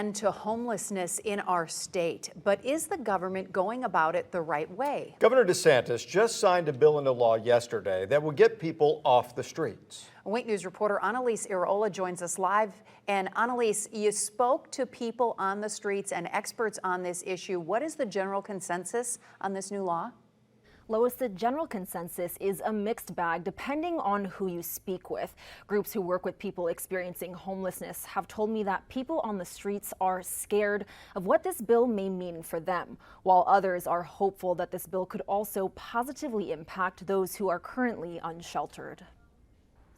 And to homelessness in our state. But is the government going about it the right way? Governor DeSantis just signed a bill into law yesterday that will get people off the streets. Wait News reporter Annalise Iraola joins us live. And Annalise, you spoke to people on the streets and experts on this issue. What is the general consensus on this new law? Lois, the general consensus is a mixed bag depending on who you speak with. Groups who work with people experiencing homelessness have told me that people on the streets are scared of what this bill may mean for them, while others are hopeful that this bill could also positively impact those who are currently unsheltered.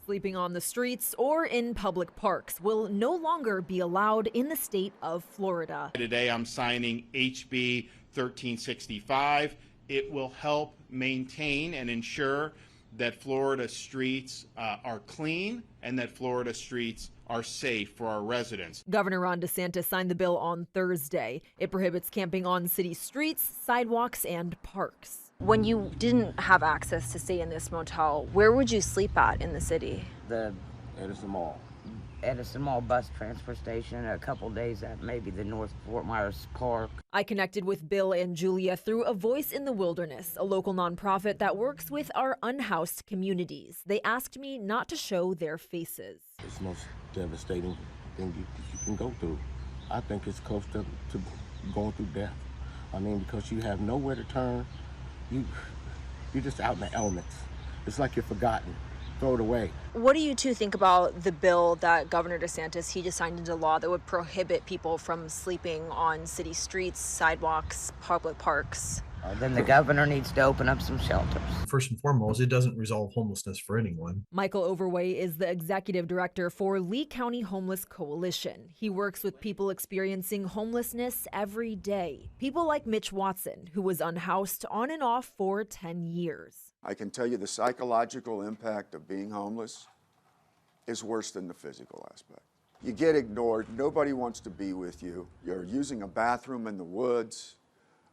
Sleeping on the streets or in public parks will no longer be allowed in the state of Florida. Today I'm signing HB 1365. It will help maintain and ensure that Florida streets are clean and that Florida streets are safe for our residents. Governor Ron DeSantis signed the bill on Thursday. It prohibits camping on city streets, sidewalks, and parks. When you didn't have access to stay in this motel, where would you sleep at in the city? The Edison Mall bus transfer station, a couple days at maybe the North Fort Myers Park. I connected with Bill and Julia through A Voice in the Wilderness, a local nonprofit that works with our unhoused communities. They asked me not to show their faces. It's the most devastating thing you can go through. I think it's close to going through death. I mean, because you have nowhere to turn. You're just out in the elements. It's like you're forgotten. Throw it away. What do you two think about the bill that Governor DeSantis, he just signed into law that would prohibit people from sleeping on city streets, sidewalks, public parks? Then the governor needs to open up some shelters. First and foremost, it doesn't resolve homelessness for anyone. Michael Overway is the executive director for Lee County Homeless Coalition. He works with people experiencing homelessness every day. People like Mitch Watson, who was unhoused on and off for 10 years. I can tell you the psychological impact of being homeless is worse than the physical aspect. You get ignored. Nobody wants to be with you. You're using a bathroom in the woods.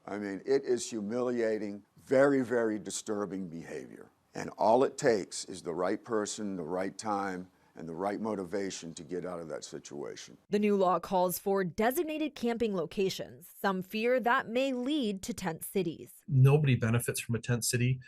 I mean, it is humiliating, very, very disturbing behavior. And all it takes is the right person, the right time, and the right motivation to get out of that situation. The new law calls for designated camping locations. Some fear that may lead to tent cities. Nobody benefits from a tent city.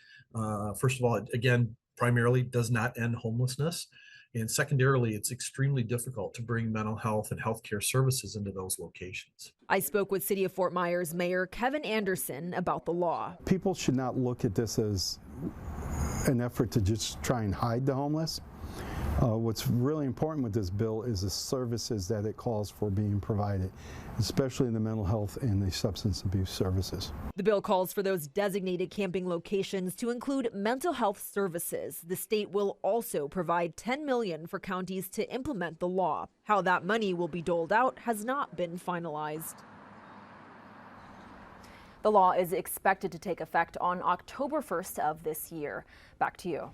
First of all, it, again, primarily does not end homelessness. And secondarily, it's extremely difficult to bring mental health and healthcare services into those locations. I spoke with City of Fort Myers Mayor Kevin Anderson about the law. People should not look at this as an effort to just try and hide the homeless. What's really important with this bill is the services that it calls for being provided, especially in the mental health and the substance abuse services. The bill calls for those designated camping locations to include mental health services. The state will also provide $10 million for counties to implement the law. How that money will be doled out has not been finalized. The law is expected to take effect on October 1st of this year. Back to you.